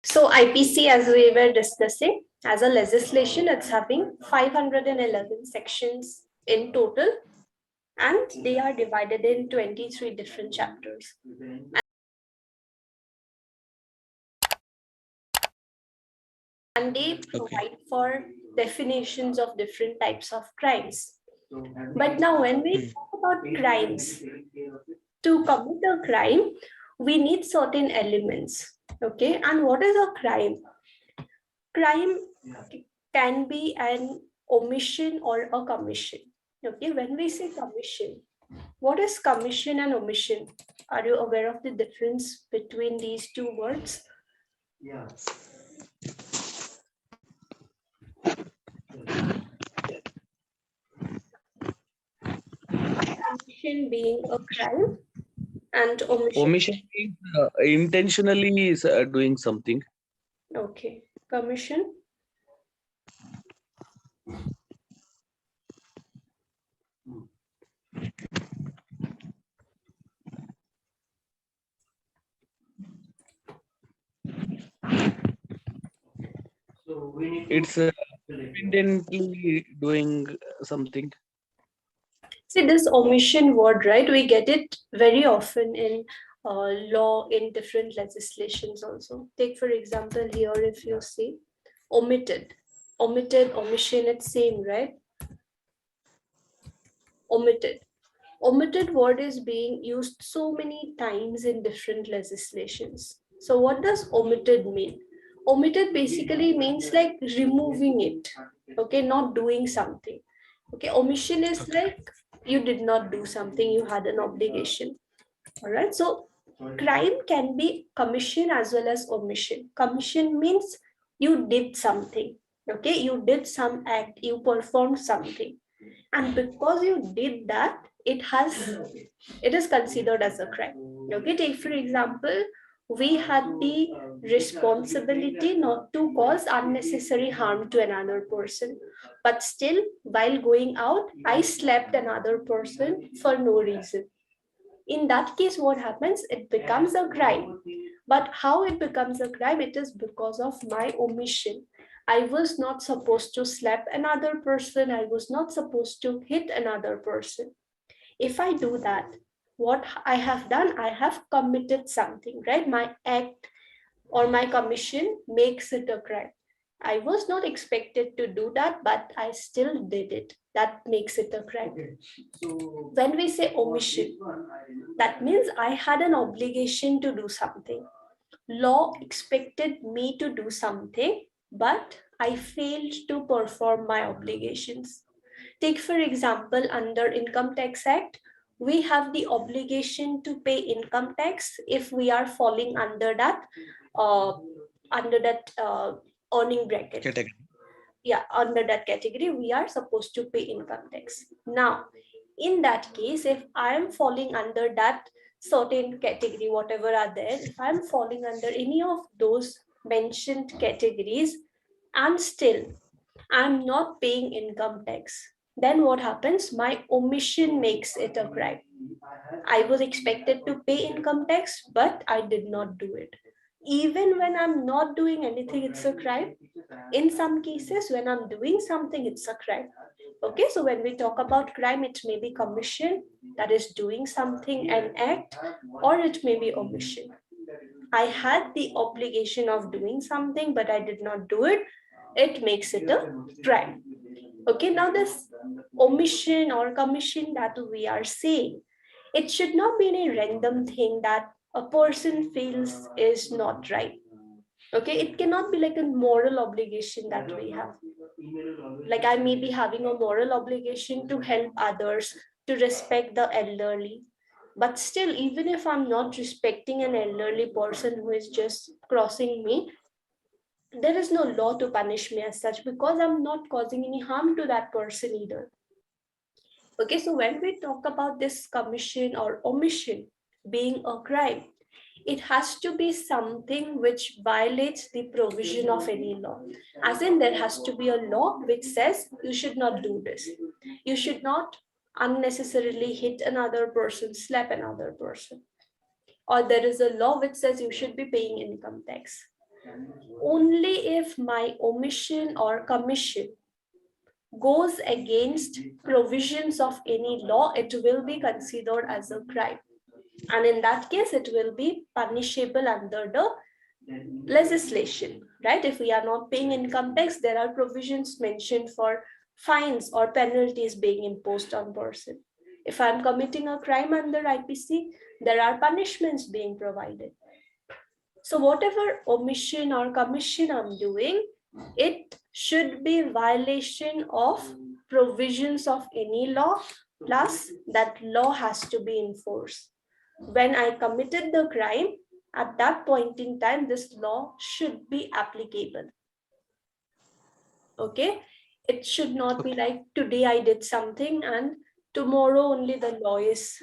So IPC, as we were discussing, as a legislation, it's having 511 sections in total, and they are divided in 23 different chapters. And they provide for definitions of different types of crimes. But now when we talk about crimes, to commit a crime, we need certain elements. Okay, and what is a crime? Crime can be an omission or a commission. Okay, when we say commission, what is commission and omission? Are you aware of the difference between these two words? Yeah. Commission being a crime and omission. Omission means intentionally is doing something. Okay, commission. So we need It's independently doing something. See this omission word, right? We get it very often in law, in different legislations also. Take for example here, if you see omitted, omission, it's same, right? Omitted word is being used so many times in different legislations. So what does omitted mean? Omitted basically means like removing it, okay, not doing something. Okay, omission is like you did not do something, you had an obligation. All right, so crime can be commission as well as omission. Commission means you did something, okay, you did some act, you performed something, and because you did that, it is considered as a crime. Okay, take for example, we had the responsibility not to cause unnecessary harm to another person, but still while going out I slapped another person for no reason. In that case, what happens? It becomes a crime. But how it becomes a crime? It is because of my omission. I was not supposed to slap another person. I was not supposed to hit another person. If I do that, what I have done, I have committed something, right? My act or my commission makes it a crime. I was not expected to do that, but I still did it. That makes it a crime. Okay. So when we say omission, that means I had an obligation to do something. Law expected me to do something, but I failed to perform my obligations. Take for example, under Income Tax Act, we have the obligation to pay income tax if we are falling under that earning bracket. Category. Yeah, under that category, we are supposed to pay income tax. Now, in that case, if I am falling under that certain category, whatever are there, if I'm falling under any of those mentioned categories and still I'm not paying income tax, then what happens? My omission makes it a crime. I was expected to pay income tax, but I did not do it. Even when I'm not doing anything, it's a crime. In some cases, when I'm doing something, it's a crime. Okay, so when we talk about crime, it may be commission, that is doing something, an act, or it may be omission. I had the obligation of doing something, but I did not do it. It makes it a crime. Okay, now this omission or commission that we are saying, it should not be any random thing that a person feels is not right. Okay, it cannot be like a moral obligation that we have. Like I may be having a moral obligation to help others, to respect the elderly. But still, even if I'm not respecting an elderly person who is just crossing me, there is no law to punish me as such because I'm not causing any harm to that person either. Okay, so when we talk about this commission or omission being a crime, it has to be something which violates the provision of any law. As in, there has to be a law which says you should not do this. You should not unnecessarily hit another person, slap another person. Or there is a law which says you should be paying income tax. Only if my omission or commission goes against provisions of any law, it will be considered as a crime. And in that case, it will be punishable under the legislation, right? If we are not paying income tax, there are provisions mentioned for fines or penalties being imposed on person. If I'm committing a crime under IPC, there are punishments being provided. So whatever omission or commission I'm doing, it should be violation of provisions of any law, plus that law has to be enforced. When I committed the crime, at that point in time, this law should be applicable. Okay, it should not be like today I did something and tomorrow only the law is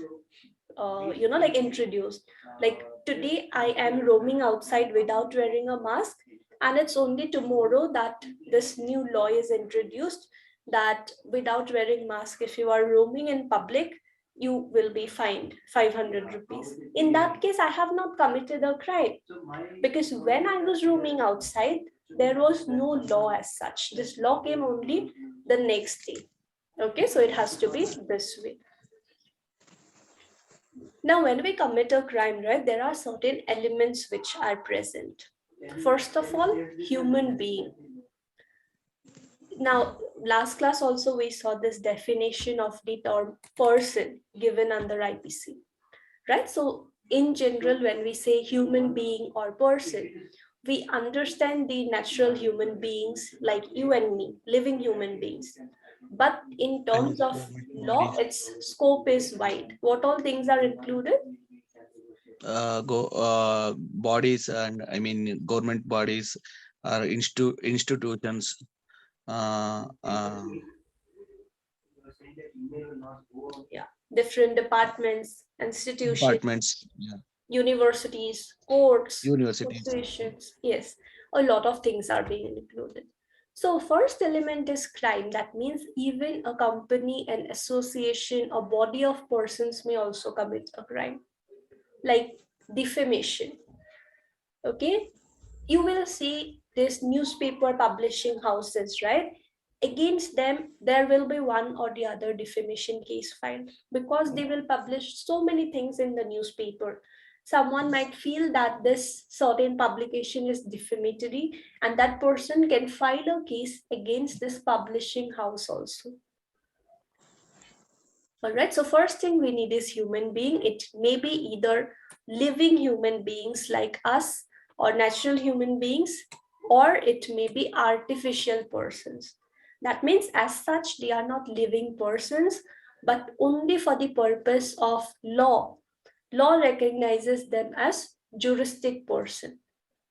like introduced. Like today I am roaming outside without wearing a mask, and it's only tomorrow that this new law is introduced that without wearing mask, if you are roaming in public, you will be fined 500 rupees. In that case, I have not committed a crime, because when I was roaming outside, there was no law as such. This law came only the next day. Okay, so it has to be this way. Now, when we commit a crime, right, there are certain elements which are present. First of all, human being. Now, last class also we saw this definition of the term person given under IPC, right? So in general, when we say human being or person, we understand the natural human beings like you and me, living human beings. But in terms of law, its scope is wide. What all things are included? Bodies, and I mean government bodies or institutions, Yeah, different departments, institutions, departments, yeah, universities, courts, universities. associations. Yes, a lot of things are being included. So first element is crime. That means even a company, an association, a body of persons may also commit a crime, like defamation. Okay, you will see this newspaper publishing houses, right? Against them, there will be one or the other defamation case filed, because they will publish so many things in the newspaper. Someone might feel that this certain publication is defamatory, and that person can file a case against this publishing house also. All right, so first thing we need is human being. It may be either living human beings like us or natural human beings, or it may be artificial persons. That means as such, they are not living persons, but only for the purpose of law. Law recognizes them as juristic person.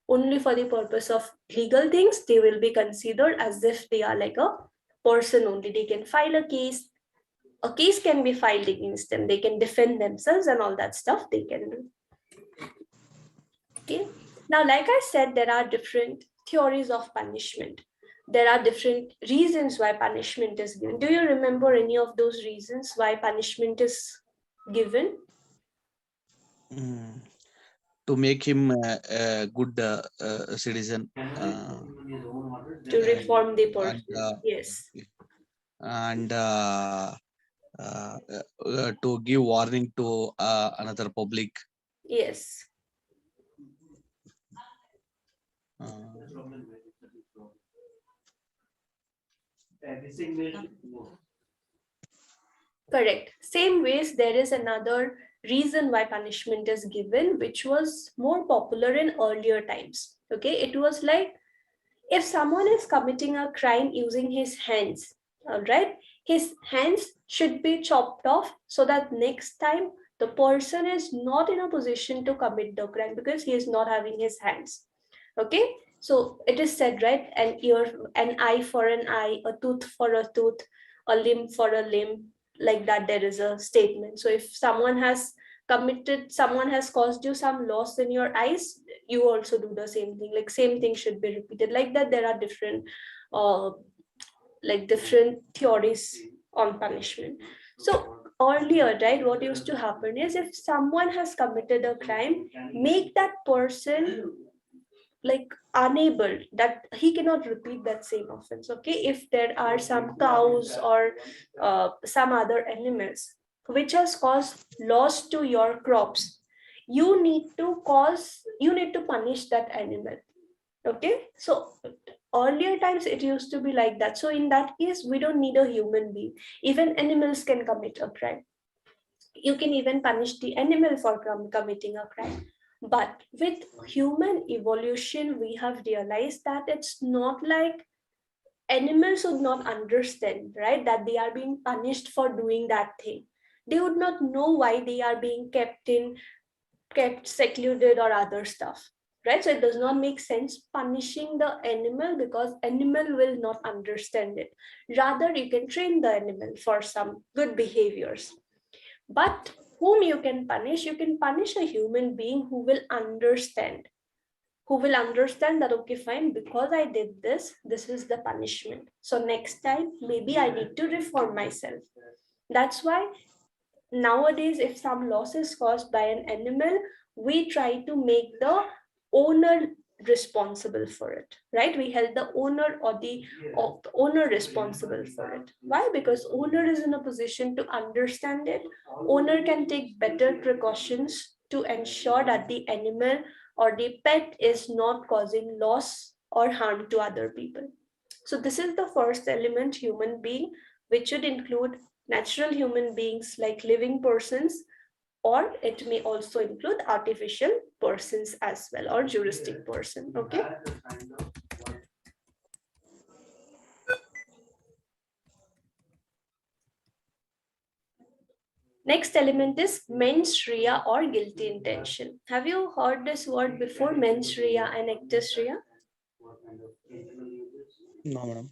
Only for the purpose of legal things, they will be considered as if they are like a person only. They can file a case can be filed against them. They can defend themselves and all that stuff they can do. Okay. Now, like I said, there are different theories of punishment. There are different reasons why punishment is given. Do you remember any of those reasons why punishment is given? To make him a good citizen, To reform the person. and Yes. and to give warning to another public. Yes. Correct. Same ways, there is another reason why punishment is given, which was more popular in earlier times. Okay, it was like if someone is committing a crime using his hands, all right, his hands should be chopped off so that next time the person is not in a position to commit the crime because he is not having his hands. Okay, so it is said, right, an eye for an eye, a tooth for a tooth, a limb for a limb, like that. There is a statement. So if someone has caused you some loss in your eyes, you also do the same thing. Like same thing should be repeated, like that. There are different different theories on punishment. So earlier, right, what used to happen is if someone has committed a crime, make that person like unable, that he cannot repeat that same offense. Okay, if there are some cows or some other animals which has caused loss to your crops, you need to punish that animal. Okay, so earlier times it used to be like that. So in that case, we don't need a human being. Even animals can commit a crime. You can even punish the animal for committing a crime. But with human evolution, we have realized that it's not like animals would not understand, right? That they are being punished for doing that thing. They would not know why they are being kept secluded or other stuff, right? So it does not make sense punishing the animal, because animal will not understand it. Rather, you can train the animal for some good behaviors. But whom you can punish? You can punish a human being who will understand, that, okay, fine, because I did this, this is the punishment. So next time, maybe I need to reform myself. That's why nowadays, if some loss is caused by an animal, we try to make the owner responsible for it, right? We held the owner or the owner responsible for it. Why? Because owner is in a position to understand it. Owner can take better precautions to ensure that the animal or the pet is not causing loss or harm to other people. So this is the first element, human being, which should include natural human beings like living persons, or it may also include artificial persons as well, or juristic person. Okay. Next element is mens rea or guilty intention. Have you heard this word before, mens rea and actus rea? No, madam.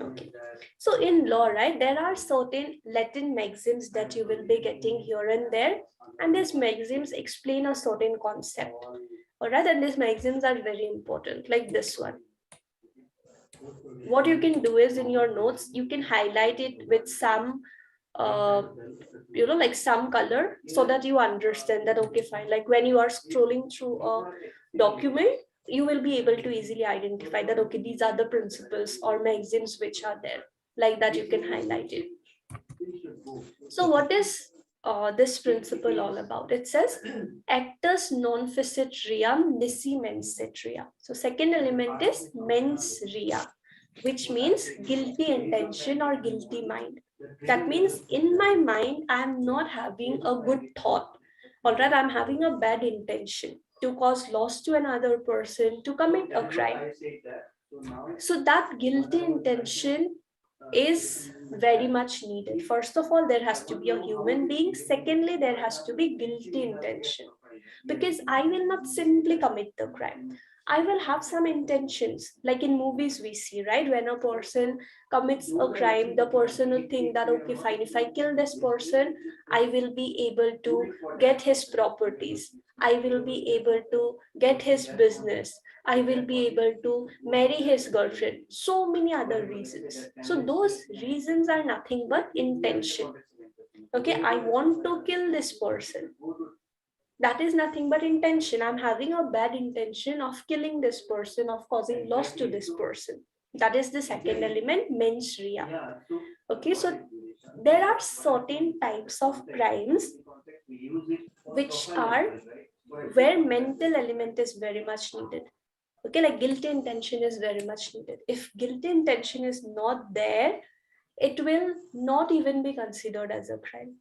Okay. So in law, right, there are certain Latin maxims that you will be getting here and there, and these maxims explain a certain concept. All right, and these maxims are very important, like this one. What you can do is, in your notes, you can highlight it with some like some color, so that you understand that, okay, fine, like when you are scrolling through a document, you will be able to easily identify that, okay, these are the principles or maxims which are there, like that you can highlight it. So what is this principle all about? It says actus non facit ream nisi mens sit rea. So second element is mens rea, which means guilty intention or guilty mind. That means in my mind, I am not having a good thought, or rather, I'm having a bad intention to cause loss to another person, to commit a crime. So that guilty intention is very much needed. First of all, there has to be a human being. Secondly, there has to be guilty intention, because I will not simply commit the crime. I will have some intentions. Like in movies, we see, right? When a person commits a crime, the person will think that, okay, fine, if I kill this person, I will be able to get his properties. I will be able to get his business. I will be able to marry his girlfriend. So many other reasons. So those reasons are nothing but intention. Okay, I want to kill this person. That is nothing but intention. I'm having a bad intention of killing this person, of causing loss to this person. That is the second element, mens rea. Okay, so there are certain types of crimes which are where mental element is very much needed. Okay, like guilty intention is very much needed. If guilty intention is not there, it will not even be considered as a crime.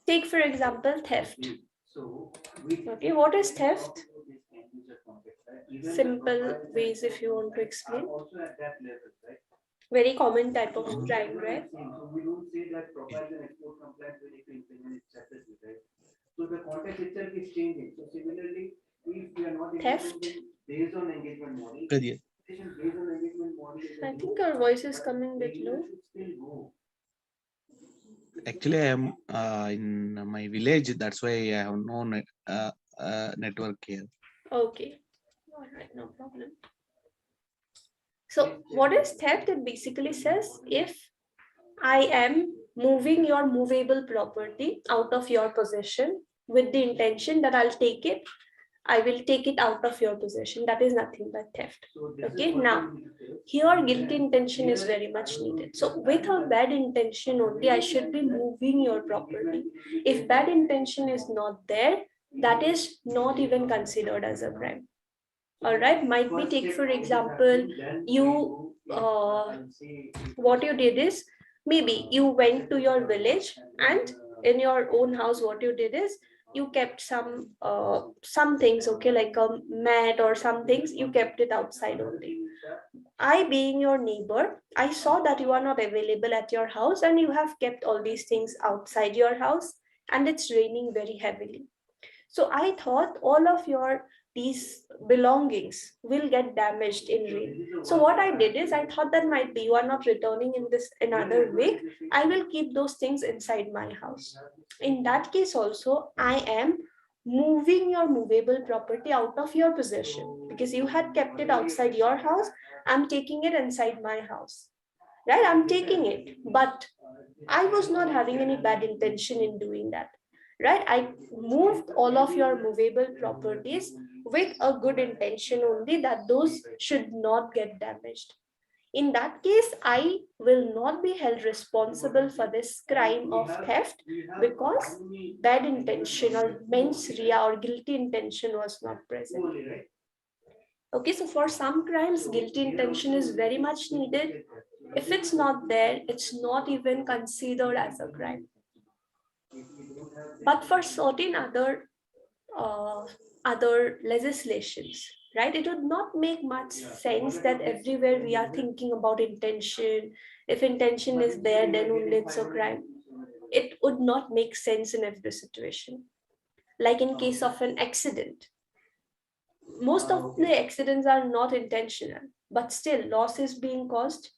Take, for example, theft. Okay, what is theft? Simple ways, if you want to explain. Very common type of crime, right? So we don't say that profiles and export compliance we need to implement separately, right? So the context itself is changing. So similarly, if we are not Theft. based on engagement model, Career. based on engagement model, I think your voice is coming a bit low. still go. Actually, I am in my village. That's why I have no network here. Okay. All right, no problem. So what is theft? It basically says, if I am moving your movable property out of your possession with the intention that I'll take it, I will take it out of your possession. That is nothing but theft. So this is Okay, what now here guilty intention is very much needed. So with a bad intention only, I should be moving your property. If bad intention is not there, that is not even considered as a crime. All right, might be take for example, you what you did is maybe you went to your village and in your own house what you did is you kept some things, okay, like a mat or some things, you kept it outside only. I, being your neighbor, I saw that you are not available at your house and you have kept all these things outside your house and it's raining very heavily. So I thought all of your these belongings will get damaged in rain. So what I did is I thought that might be you are not returning in this another week. I will keep those things inside my house. In that case also, I am moving your movable property out of your possession because you had kept it outside your house. I'm taking it inside my house. Right? I'm taking it. But I was not having any bad intention in doing that. Right? I moved all of your movable properties with a good intention only that those should not get damaged. In that case, I will not be held responsible for this crime of theft because bad intention or mens rea or guilty intention was not present. Okay, so for some crimes, guilty intention is very much needed. If it's not there, it's not even considered as a crime. But for certain uh, other legislations, right, it would not make much sense that everywhere we are thinking about intention. If intention is there, then only it's a crime. It would not make sense in every situation. Like in case of an accident, most of the accidents are not intentional, but still loss is being caused,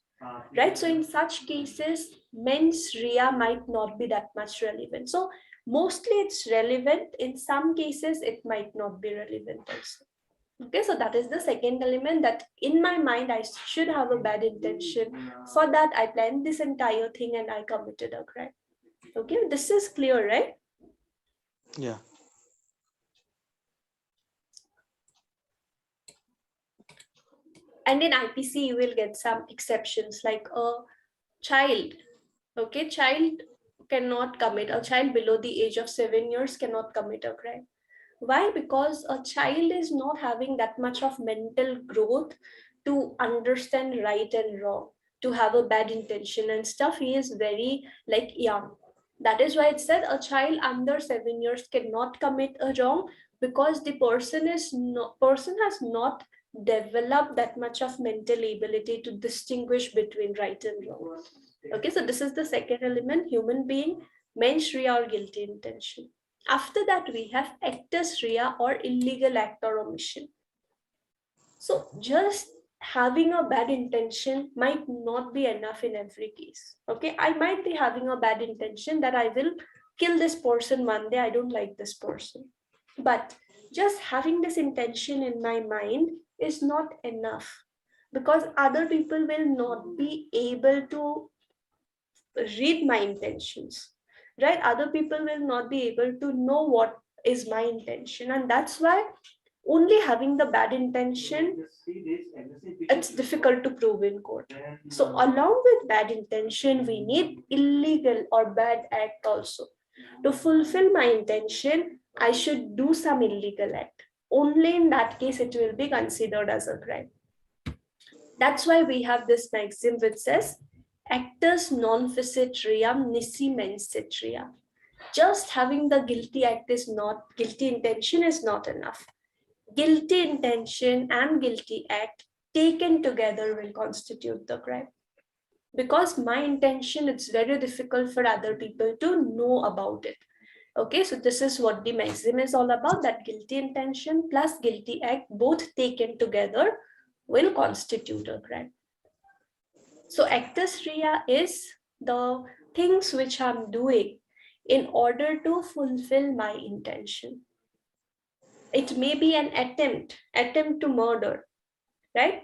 right? So in such cases, mens rea might not be that much relevant. So mostly it's relevant. In some cases, it might not be relevant also. Okay, so that is the second element, that in my mind, I should have a bad intention. For that, I planned this entire thing and I committed a crime. Okay, this is clear, right? Yeah. And in IPC, you will get some exceptions like a child. Okay, child cannot commit, a child below the age of 7 years cannot commit a crime. Why? Because a child is not having that much of mental growth to understand right and wrong, to have a bad intention and stuff. He is very like young. That is why it said a child under 7 years cannot commit a wrong, because the person has not developed that much of mental ability to distinguish between right and wrong. Okay, so this is the second element, human being, mens rea or guilty intention. After that, we have actus rea or illegal act or omission. So just having a bad intention might not be enough in every case. Okay, I might be having a bad intention that I will kill this person one day, I don't like this person. But just having this intention in my mind is not enough, because other people will not be able to read my intentions, right? Other people will not be able to know what is my intention, and that's why only having the bad intention, it's difficult to prove in court. So along with bad intention, we need illegal or bad act also. To fulfill my intention, I should do some illegal act. Only in that case it will be considered as a crime. That's why we have this maxim which says actus non facit ream nisi mensit rea. Just having the guilty act is not, guilty intention is not enough. Guilty intention and guilty act taken together will constitute the crime. Because my intention, it's very difficult for other people to know about it. Okay, so this is what the maxim is all about, that guilty intention plus guilty act both taken together will constitute a crime. So actus rea is the things which I'm doing in order to fulfill my intention. It may be an attempt to murder, right?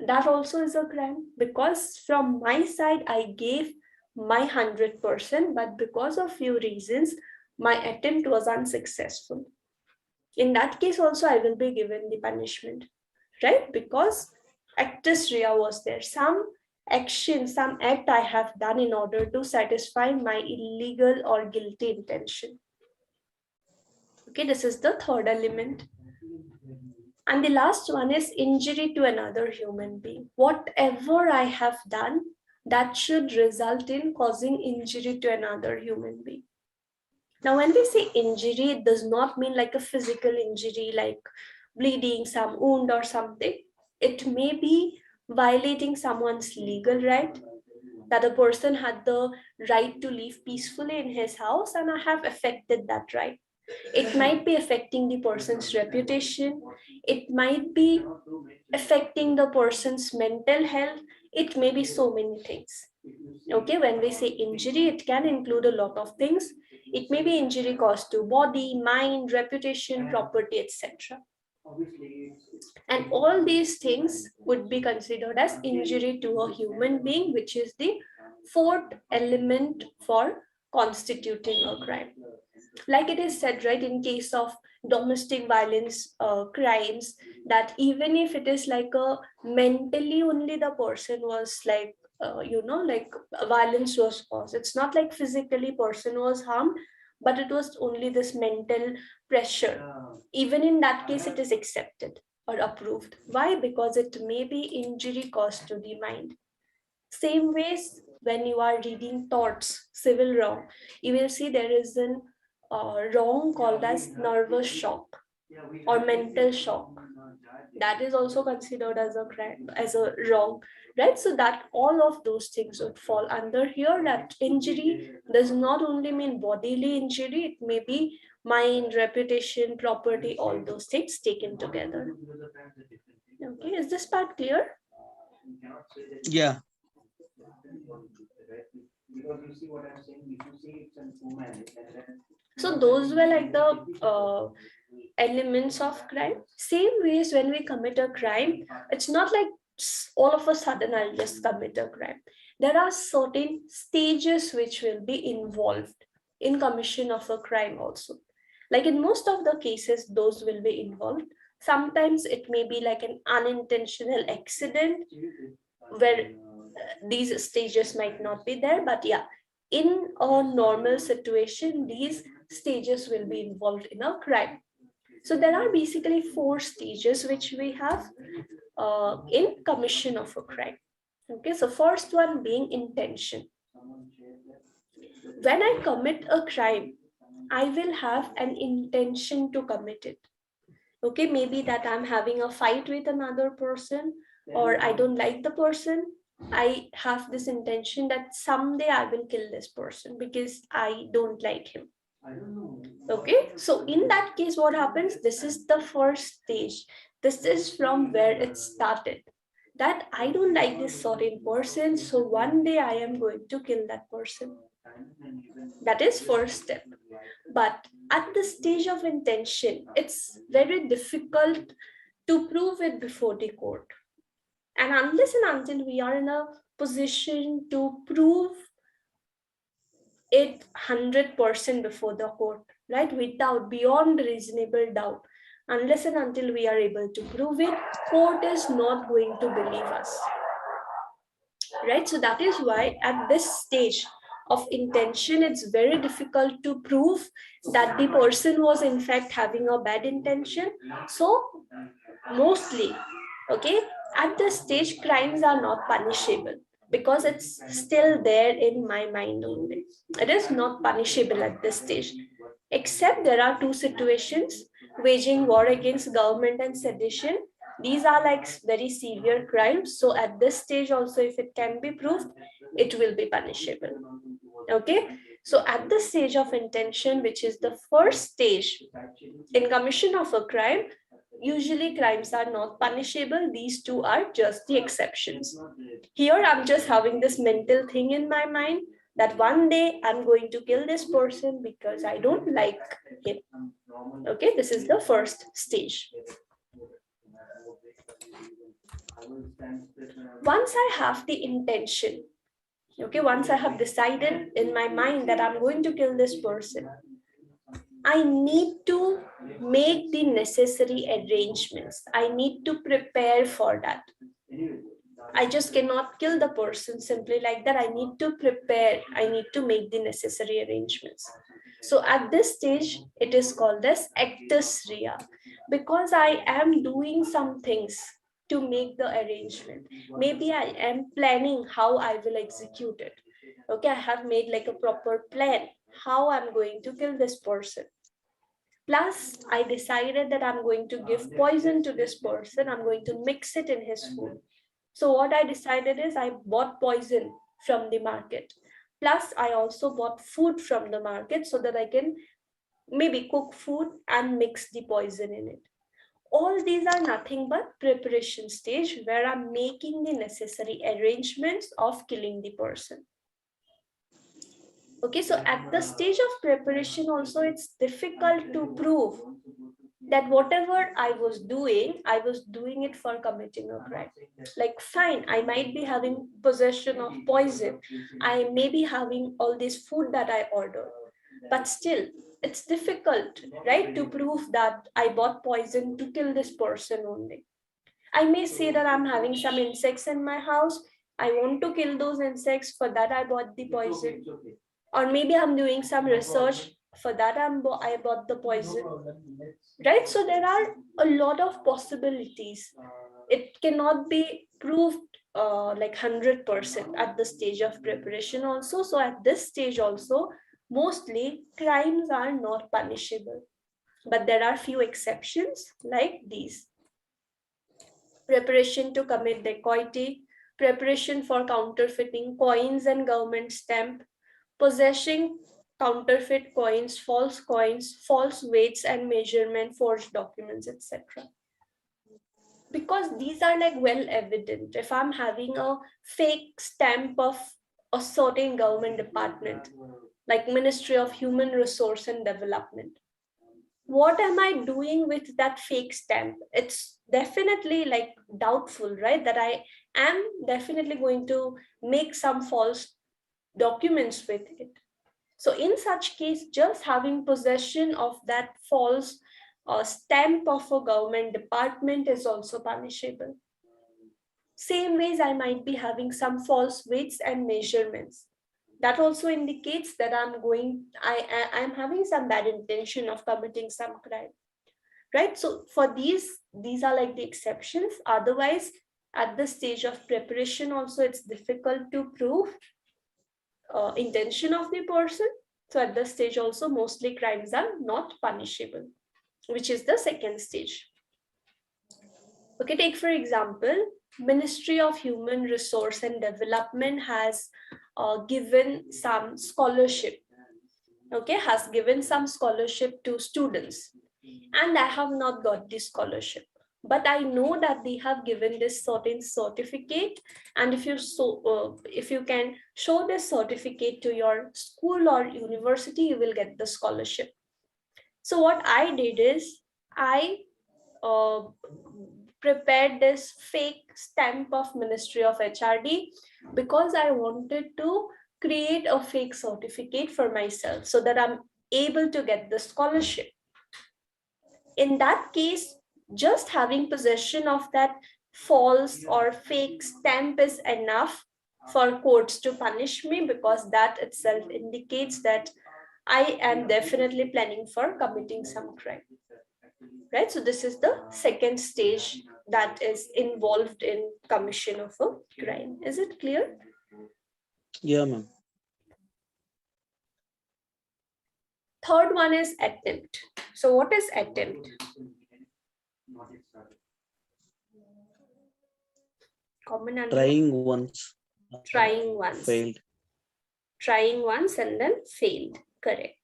That also is a crime, because from my side, I gave my 100%, but because of few reasons, my attempt was unsuccessful. In that case also, I will be given the punishment, right? Because actus rea was there. Some action, some act I have done in order to satisfy my illegal or guilty intention. Okay, this is the third element. And the last one is injury to another human being. Whatever I have done, that should result in causing injury to another human being. Now, when we say injury, it does not mean like a physical injury, like bleeding, some wound or something. It may be violating someone's legal right, that a person had the right to live peacefully in his house, and I have affected that right. It might be affecting the person's reputation. It might be affecting the person's mental health. It may be so many things. Okay, when we say injury, it can include a lot of things. It may be injury caused to body, mind, reputation, property, etc. And all these things would be considered as injury to a human being, which is the fourth element for constituting a crime. Like it is said, right, in case of domestic violence crimes, that even if it is like a mentally only the person was like, like violence was caused, it's not like physically person was harmed, but it was only this mental pressure. Even in that case, it is accepted or approved. Why? Because it may be injury caused to the mind. Same ways, when you are reading torts, civil wrong, you will see there is an wrong called as nervous shock or mental shock. That is also considered as a crime, as a wrong, right? So that all of those things would fall under here. That injury does not only mean bodily injury, it may be mind, reputation, property, all those things taken together. Okay, is this part clear? Yeah. Because you see what I'm saying, if you see it's an woman, and then so those were like the elements of crime. Same ways, when we commit a crime, it's not like all of a sudden I'll just commit a crime. There are certain stages which will be involved in commission of a crime also. Like in most of the cases, those will be involved. Sometimes it may be like an unintentional accident where these stages might not be there, but yeah, in a normal situation, these stages will be involved in a crime. So there are basically 4 stages which we have in commission of a crime. Okay, so first one being intention. When I commit a crime, I will have an intention to commit it. Okay, maybe that I'm having a fight with another person, or I don't like the person. I have this intention that someday I will kill this person because I don't like him. Okay, so in that case, what happens? This is the first stage. This is from where it started. That I don't like this certain person, so one day I am going to kill that person. That is first step. But at the stage of intention, it's very difficult to prove it before the court. And unless and until we are in a position to prove it 100% before the court, right, without beyond reasonable doubt, unless and until we are able to prove it, court is not going to believe us, right? So that is why at this stage of intention, it's very difficult to prove that the person was in fact having a bad intention. So mostly, okay, at this stage, crimes are not punishable because it's still there in my mind only. It is not punishable at this stage, except there are 2 situations: waging war against government and sedition. These are like very severe crimes. So at this stage also, if it can be proved, it will be punishable. Okay, so at the stage of intention, which is the first stage in commission of a crime, usually crimes are not punishable. These 2 are just the exceptions. Here I'm just having this mental thing in my mind that one day I'm going to kill this person because I don't like him. Okay, this is the first stage. Once I have the intention, okay, once I have decided in my mind that I'm going to kill this person, I need to make the necessary arrangements. I need to prepare for that. I just cannot kill the person simply like that. I need to prepare. I need to make the necessary arrangements. So at this stage, it is called as actus rea, because I am doing some things to make the arrangement. Maybe I am planning how I will execute it. Okay, I have made like a proper plan how I'm going to kill this person. Plus, I decided that I'm going to give poison to this person. I'm going to mix it in his food. So what I decided is I bought poison from the market. Plus, I also bought food from the market so that I can maybe cook food and mix the poison in it. All these are nothing but preparation stage where I'm making the necessary arrangements of killing the person. Okay, so at the stage of preparation also, it's difficult to prove that whatever I was doing it for committing a crime. Like, fine, I might be having possession of poison, I may be having all this food that I ordered, but still, it's difficult, right, to prove that I bought poison to kill this person only. I may say that I'm having some insects in my house, I want to kill those insects, for that I bought the poison. Or maybe I'm doing some research, for that I bought the poison, right? So there are a lot of possibilities. It cannot be proved like 100% at the stage of preparation also. So at this stage also, mostly crimes are not punishable, but there are few exceptions like these: preparation to commit dacoity, preparation for counterfeiting coins and government stamp, possessing counterfeit coins, false weights and measurement, forged documents, etc. Because these are like well evident. If I'm having a fake stamp of a certain government department, like Ministry of Human Resource and Development, what am I doing with that fake stamp? It's definitely like doubtful, right? That I am definitely going to make some false documents with it. So in such case, just having possession of that false stamp of a government department is also punishable. Same ways, I might be having some false weights and measurements. That also indicates that I'm having some bad intention of committing some crime, right? So for these are like the exceptions. Otherwise, at the stage of preparation also, it's difficult to prove intention of the person. So at this stage also, mostly crimes are not punishable, which is the second stage. Okay, take for example, Ministry of Human Resource and Development has given some scholarship, okay, has given some scholarship to students, and I have not got this scholarship. But I know that they have given this certain certificate, and if you can show this certificate to your school or university, you will get the scholarship. So what I did is I uh, prepared this fake stamp of Ministry of HRD because I wanted to create a fake certificate for myself so that I'm able to get the scholarship. In that case, just having possession of that false or fake stamp is enough for courts to punish me, because that itself indicates that I am definitely planning for committing some crime. Right? So this is the second stage that is involved in commission of a crime. Is it clear? Yeah, ma'am. Third one is attempt. So what is attempt? Common and Trying once. trying once. Failed. Trying once and then failed. Correct.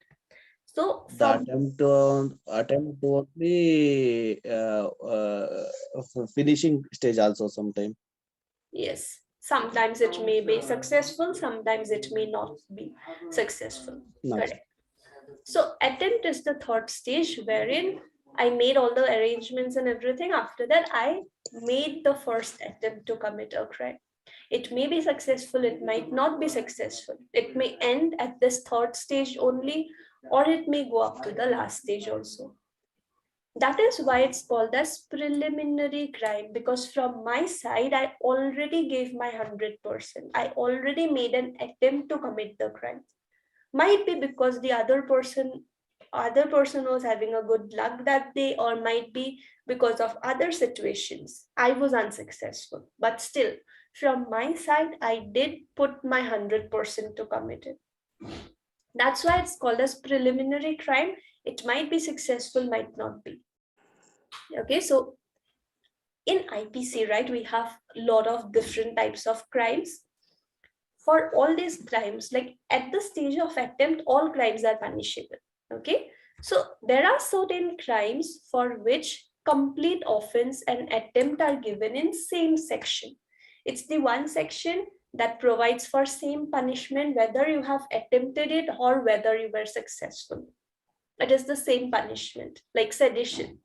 So The from attempt to the finishing stage also sometime. yes, sometimes it may be successful, sometimes it may not be successful. Not. Correct. So attempt is the third stage wherein I made all the arrangements and everything. After that, I made the first attempt to commit a crime. It may be successful, it might not be successful. It may end at this third stage only, or it may go up to the last stage also. That is why it's called as preliminary crime, because from my side, I already gave my 100%. I already made an attempt to commit the crime. Might be because the other person was having a good luck that day, or might be because of other situations. I was unsuccessful. But still, from my side, I did put my 100% to commit it. That's why it's called as preliminary crime. It might be successful, might not be. Okay, so in IPC, right, we have a lot of different types of crimes. For all these crimes, like at the stage of attempt, all crimes are punishable. Okay, so there are certain crimes for which complete offense and attempt are given in same section. It's the one section that provides for same punishment whether you have attempted it or whether you were successful. It is the same punishment, like sedition.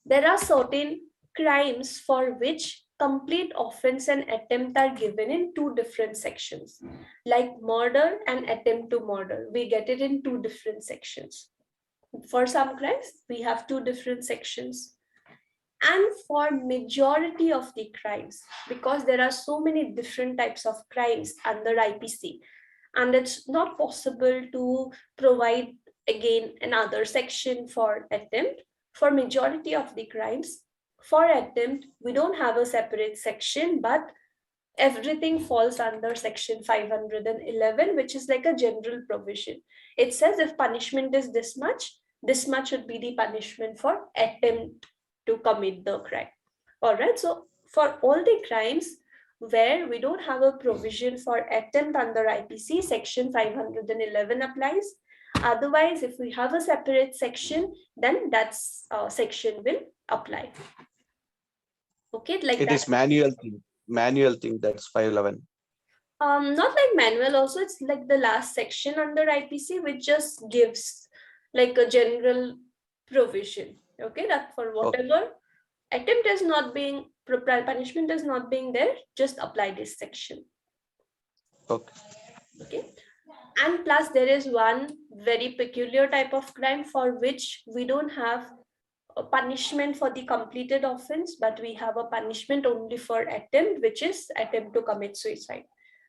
There are certain crimes for which complete offense and attempt are given in two different sections, like murder and attempt to murder. We get it in two different sections. For some crimes, we have two different sections. And for majority of the crimes, because there are so many different types of crimes under IPC, and it's not possible to provide again another section for attempt. For majority of the crimes, for attempt, we don't have a separate section, but everything falls under section 511, which is like a general provision. It says if punishment is this much would be the punishment for attempt to commit the crime. All right, so for all the crimes where we don't have a provision for attempt under IPC, section 511 applies. Otherwise, if we have a separate section, then that's section will apply. Okay, like It that. is manual thing. That's 511. Not like manual also, it's like the last section under IPC, which just gives like a general provision. Okay, that for whatever attempt is not being, punishment is not being there, just apply this section. Okay. Okay, and plus there is one very peculiar type of crime for which we don't have a punishment for the completed offense, but we have a punishment only for attempt, which is attempt to commit suicide.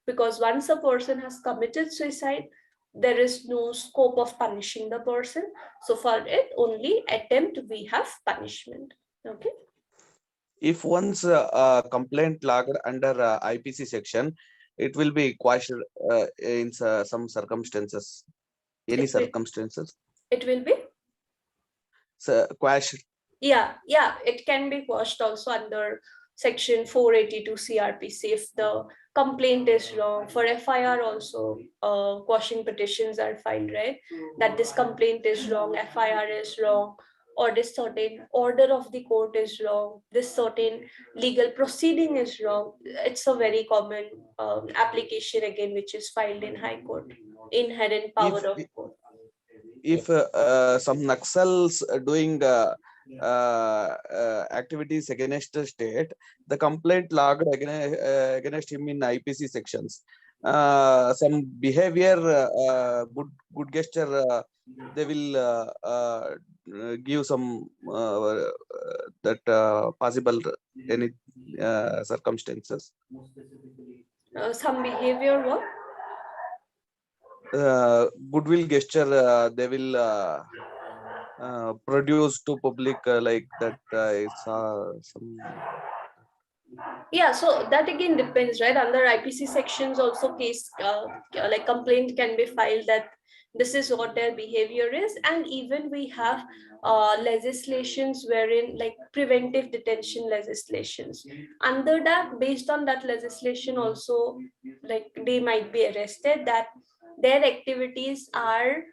Because once a person has committed suicide, there is no scope of punishing the person. So for it, only attempt we have punishment. Okay. If one's complaint logged under IPC section, it will be quashed in some circumstances. Any circumstances? It will be? Quashed. Yeah, it can be quashed also under section 482 CRPC if the complaint is wrong. For FIR also, quashing petitions are filed, right? That this complaint is wrong, FIR is wrong, or this certain order of the court is wrong, this certain legal proceeding is wrong. It's a very common application again, which is filed in High Court. Inherent power of court. If some Naxals doing activities against the state, the complaint logged against him in IPC sections. Some behavior, good gesture, they will give some that possible any circumstances. Some behavior what? Goodwill gesture, they will produce to public like that. It's some. Yeah, so that again depends, right? Under IPC sections also case like complaint can be filed that this is what their behavior is. And even we have legislations wherein like preventive detention legislations. Under that, based on that legislation also, like they might be arrested, that their activities are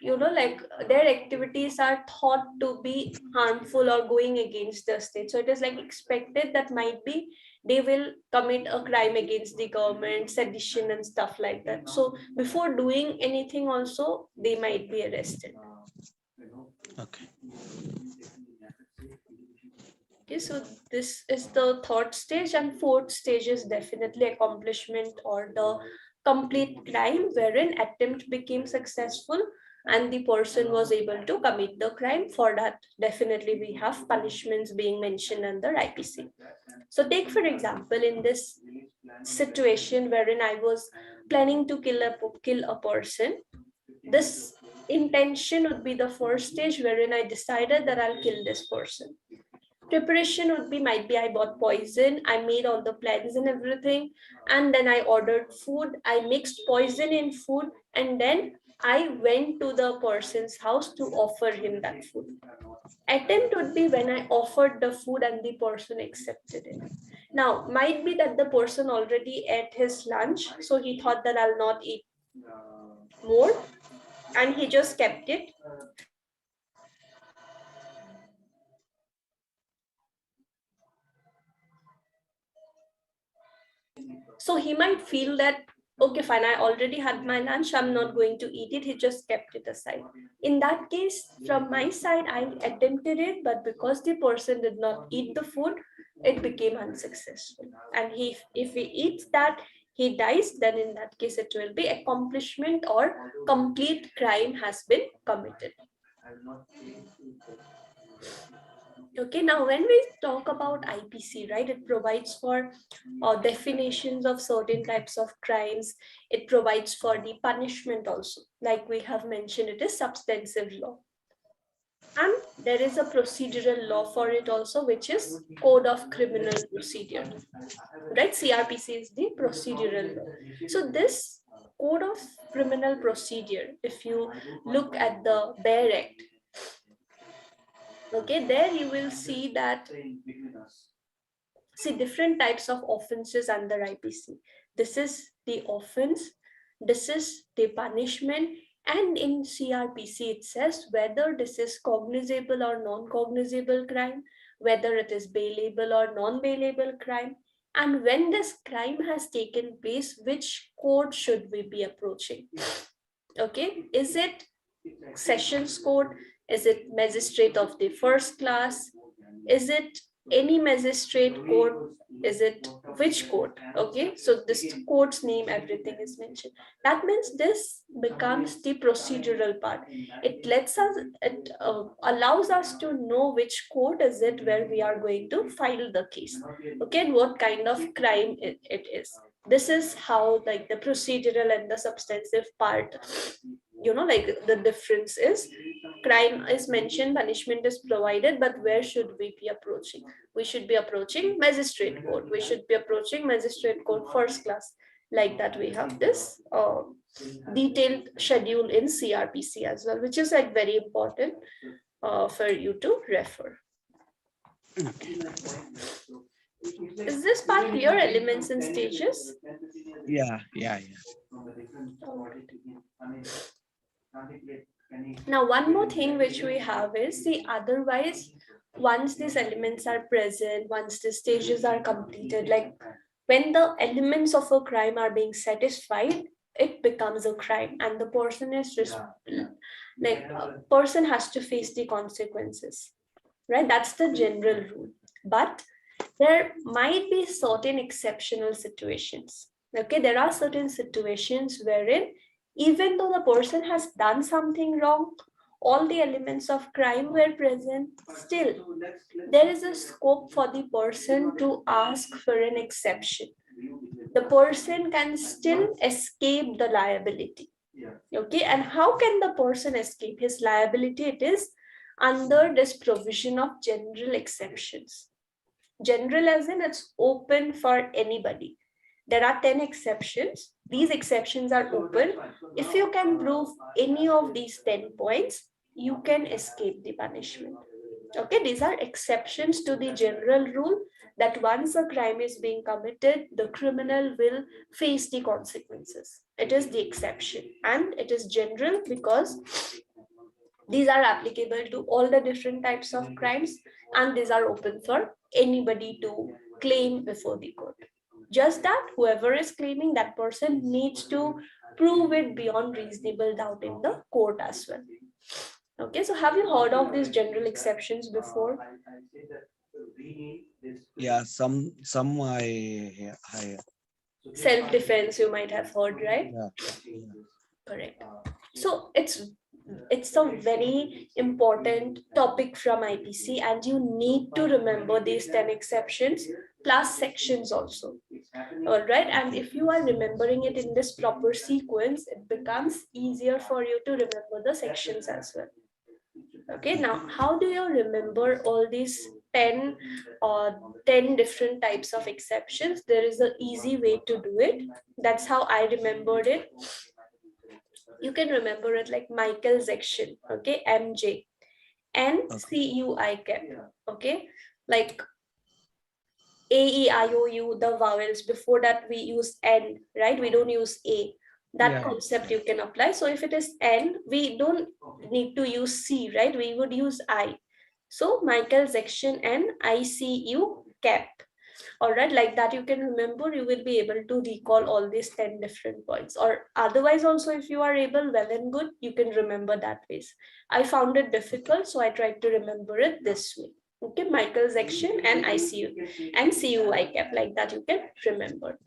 like their activities are thought to be harmful or going against the state. So it is like expected that might be they will commit a crime against the government, sedition and stuff like that. So before doing anything also, they might be arrested. Okay. Okay, so this is the third stage, and fourth stage is definitely accomplishment or the complete crime wherein attempt became successful. and the person was able to commit the crime. For that, definitely we have punishments being mentioned under IPC. So take for example, in this situation wherein I was planning to kill a person, this intention would be the first stage wherein I decided that I'll kill this person. Preparation would be, might be I bought poison, I made all the plans and everything, and then I ordered food, I mixed poison in food, and then I went to the person's house to offer him that food. Attempt would be when I offered the food and the person accepted it. Now, might be that the person already ate his lunch, so he thought that I'll not eat more, and he just kept it. So he might feel that, okay, fine, I already had my lunch, I'm not going to eat it. He just kept it aside. In that case, from my side, I attempted it, but because the person did not eat the food, it became unsuccessful. And if he eats that, he dies, then in that case, it will be accomplishment or complete crime has been committed. Okay, now when we talk about IPC, right, it provides for definitions of certain types of crimes. It provides for the punishment also. Like we have mentioned, it is substantive law. And there is a procedural law for it also, which is Code of Criminal Procedure, right? CRPC is the procedural law. So this Code of Criminal Procedure, if you look at the BEAR Act, okay, there you will see that, see different types of offenses under IPC. This is the offense, this is the punishment, and in CRPC it says whether this is cognizable or non-cognizable crime, whether it is bailable or non-bailable crime, and when this crime has taken place, which court should we be approaching? Okay, is it Sessions Court? Is it magistrate of the first class? Is it any magistrate court? Is it which court? Okay, so this court's name, everything is mentioned. That means this becomes the procedural part. It lets us, it allows us to know which court is it where we are going to file the case. Okay, and what kind of crime it is. This is how like the procedural and the substantive part, you know, like the difference is, crime is mentioned, punishment is provided, but where should we be approaching? We should be approaching magistrate court, we should be approaching magistrate court first class. Like that, we have this detailed schedule in CRPC as well, which is like very important for you to refer. Is this part clear? Elements and stages? Yeah. Now, one more thing which we have is the otherwise, once these elements are present, once the stages are completed, like when the elements of a crime are being satisfied, it becomes a crime, and the person is just like a person has to face the consequences, right? That's the general rule. But there might be certain exceptional situations. Okay, there are certain situations wherein even though the person has done something wrong, all the elements of crime were present, still there is a scope for the person to ask for an exception. The person can still escape the liability. Okay, and how can the person escape his liability? It is under this provision of general exceptions. General as in it's open for anybody. There are 10 exceptions. These exceptions are open. If you can prove any of these 10 points, you can escape the punishment. Okay, these are exceptions to the general rule that once a crime is being committed, the criminal will face the consequences. It is the exception, and it is general because these are applicable to all the different types of crimes, and these are open for anybody to claim before the court. Just that whoever is claiming, that person needs to prove it beyond reasonable doubt in the court as well. Okay, so have you heard of these general exceptions before? Yeah, some I Self-defense, you might have heard, right? yeah. Correct. So it's it's a very important topic from IPC, and you need to remember these 10 exceptions plus sections also. All right, and if you are remembering it in this proper sequence, it becomes easier for you to remember the sections as well. Okay, now how do you remember all these 10 different types of exceptions? There is an easy way to do it. That's how I remembered it. You can remember it like Michael's action, okay, MJ, and CUI cap, okay, like AEIOU, the vowels. Before that we use N, right? We don't use A. That concept you can apply. So if it is N, we don't need to use C, right? We would use I. So Michael's action and ICU cap. All right, like that you can remember, you will be able to recall all these 10 different points. Or otherwise also, if you are able, well and good, you can remember that ways. I found it difficult, so I tried to remember it this way. Okay, Michael's action and ICU and CUI cap, like that you can remember.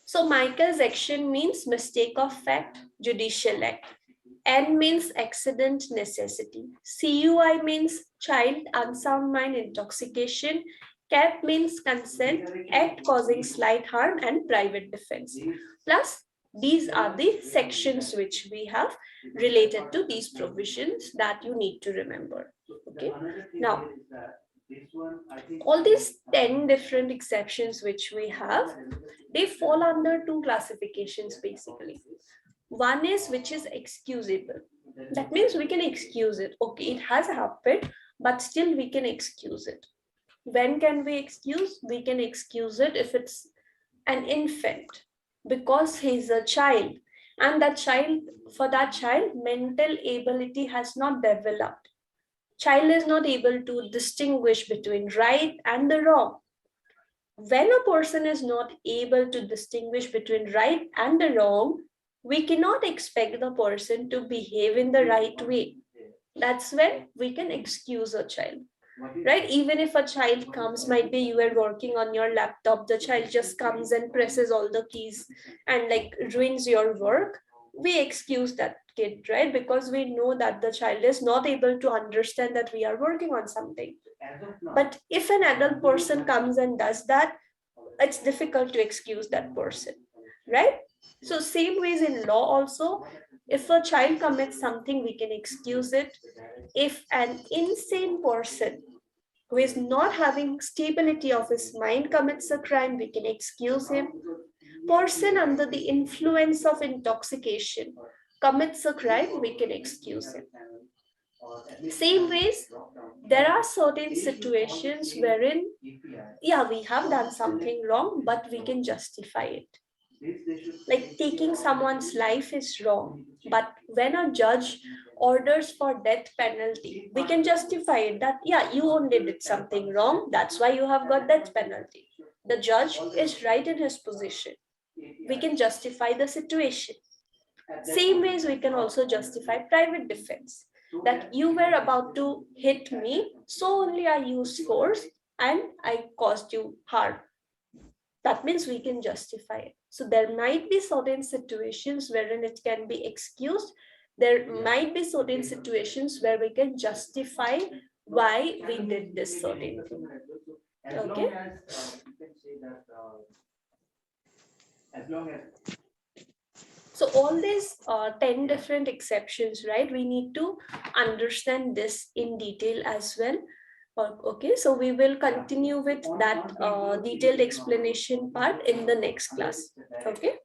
So Michael's action means mistake of fact, judicial act. N means accident, necessity. CUI means child, unsound mind, intoxication. CAP means consent, act causing slight harm, and private defense. Plus, these are the sections which we have related to these provisions that you need to remember. Okay. Now, all these 10 different exceptions which we have, they fall under two classifications basically. One is which is excusable. That means we can excuse it. Okay, it has happened, but still we can excuse it. When can we excuse? We can excuse it if it's an infant, because he's a child, and that child, for that child, mental ability has not developed. Child is not able to distinguish between right and the wrong. When a person is not able to distinguish between right and the wrong, we cannot expect the person to behave in the right way. That's when we can excuse a child, right? Even if a child comes, might be you are working on your laptop, the child just comes and presses all the keys and like ruins your work, we excuse that kid, right? Because we know that the child is not able to understand that we are working on something. But if an adult person comes and does that, it's difficult to excuse that person, right? So same ways in law also, if a child commits something, we can excuse it. If an insane person who is not having stability of his mind commits a crime, we can excuse him. Person under the influence of intoxication commits a crime, we can excuse him. Same ways, there are certain situations wherein, yeah, we have done something wrong, but we can justify it. Like taking someone's life is wrong, but when a judge orders for death penalty, we can justify it that, yeah, you only did something wrong, that's why you have got death penalty. The judge is right in his position. We can justify the situation. Same ways we can also justify private defense, that you were about to hit me, so only I used force and I caused you harm. That means we can justify it. So there might be certain situations wherein it can be excused. There might be certain situations where we can justify why we did this certain thing. Okay. So all these 10 different exceptions, right? We need to understand this in detail as well. Okay, so we will continue with that detailed explanation part in the next class. Okay.